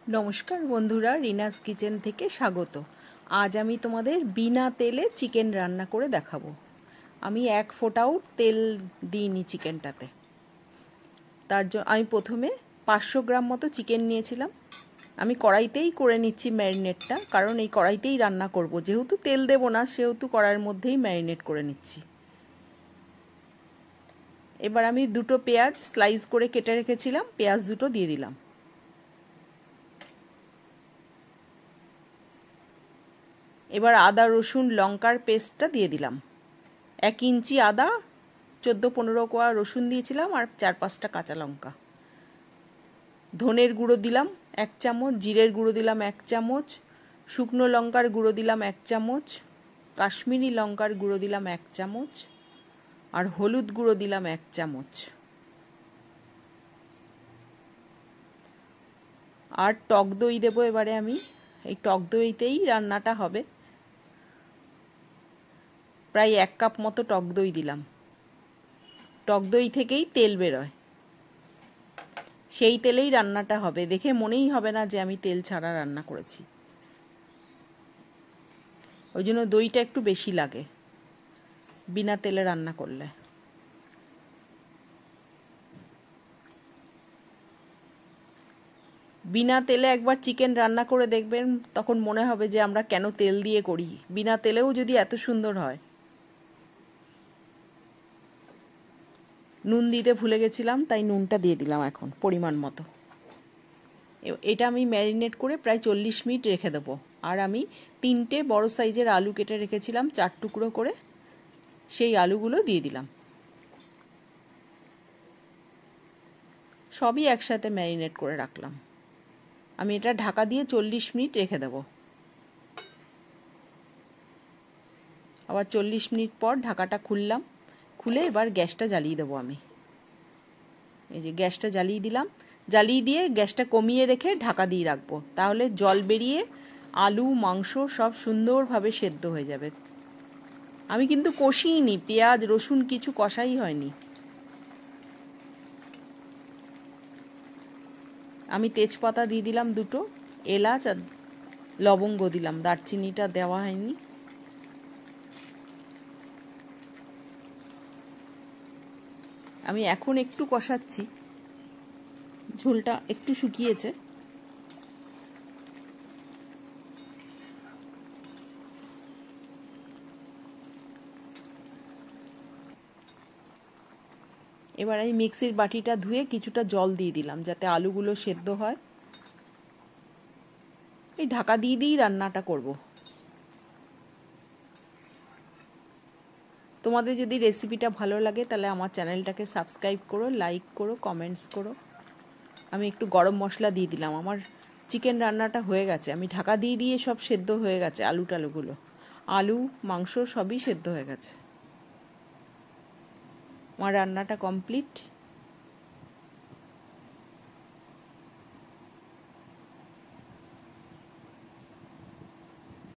নমস্কার বন্ধুরা, রিনাস কিচেন থেকে স্বাগত। আজ আমি তোমাদের বিনা তেলে চিকেন রান্না করে দেখাবো। আমি এক ফোঁটাও তেল দিইনি চিকেনটাতে। তার জন্য আমি প্রথমে 500 গ্রাম মতো চিকেন নিয়েছিলাম। আমি কড়াইতেই করে নিচ্ছি ম্যারিনেটটা, কারণ এই কড়াইতেই রান্না করব। যেহেতু তেল দেবো না, সেহেতু কড়াইয়ের মধ্যেই ম্যারিনেট করে নিচ্ছি। এবার আমি দুটো পেঁয়াজ স্লাইস করে কেটে রেখেছিলাম, পেঁয়াজ দুটো দিয়ে দিলাম। এবার আদা রসুন লঙ্কার পেস্টটা দিয়ে দিলাম। 1 ইঞ্চি আদা, 14-15 কোয়া রসুন দিয়েছিলাম, আর 4-5টা কাঁচা লঙ্কা। ধনের গুঁড়ো দিলাম 1 চামচ, জিরের গুঁড়ো দিলাম 1 চামচ, শুকনো লঙ্কার গুঁড়ো দিলাম 1 চামচ, কাশ্মীরি লঙ্কার গুঁড়ো দিলাম 1 চামচ, আর হলুদ গুঁড়ো দিলাম 1 চামচ। আর টক দই দেবো এবারে আমি। এই টক দইতেই রান্নাটা হবে। প্রায় 1 কাপ মতো টক দই দিলাম। টক দই থেকেই তেল বেরোয়, সেই তেলেই রান্নাটা হবে। দেখে মনেই হবে না যে আমি তেল ছাড়া রান্না করেছি। ওই জন্য দইটা একটু বেশি লাগে বিনা তেলে রান্না করলে। বিনা তেলে একবার চিকেন রান্না করে দেখবেন, তখন মনে হবে যে আমরা কেন তেল দিয়ে করি। বিনা তেলেও যদি এত সুন্দর হয়। নুন দিতে ভুলে গেছিলাম, তাই নুনটা দিয়ে দিলাম এখন পরিমাণ মতো। এটা আমি ম্যারিনেট করে প্রায় 40 মিনিট রেখে দেবো। আর আমি 3টে বড় সাইজের আলু কেটে রেখেছিলাম 4 টুকরো করে, সেই আলুগুলো দিয়ে দিলাম। সবই একসাথে ম্যারিনেট করে রাখলাম। আমি এটা ঢাকা দিয়ে 40 মিনিট রেখে দেবো। আবার 40 মিনিট পর ঢাকাটা খুললাম। খুলে এবার গ্যাসটা জ্বালিয়ে দেবো আমি। এই যে গ্যাসটা জ্বালিয়ে দিলাম। জ্বালিয়ে দিয়ে গ্যাসটা কমিয়ে রেখে ঢাকা দিয়ে রাখবো। তাহলে জল বেরিয়ে আলু মাংস সব সুন্দরভাবে সেদ্ধ হয়ে যাবে। আমি কিন্তু কষিইনি, পেঁয়াজ রসুন কিছু কষাই হয়নি। আমি তেজপাতা দিয়ে দিলাম 2টো, এলাচ আর লবঙ্গ দিলাম, দারচিনিটা দেওয়া হয়নি। আমি এখন একটু কষাচ্ছি, ঝোলটা একটু শুকিয়েছে। এবার আমি মিক্সির বাটিটা ধুয়ে কিছুটা জল দিয়ে দিলাম, যাতে আলুগুলো সেদ্ধ হয়। এই ঢাকা দিয়ে দিয়েই রান্নাটা করব। তোমাদের যদি রেসিপিটা ভালো লাগে তাহলে আমার চ্যানেলটাকে সাবস্ক্রাইব করো, লাইক করো, কমেন্টস করো। আমি একটু গরম মশলা দিয়ে দিলাম। আমার চিকেন রান্নাটা হয়ে গেছে। আমি ঢাকা দিয়ে দিয়ে সব সেদ্ধ হয়ে গেছে। টালুগুলো, আলু মাংস সবই সেদ্ধ হয়ে গেছে। আমার রান্নাটা কমপ্লিট।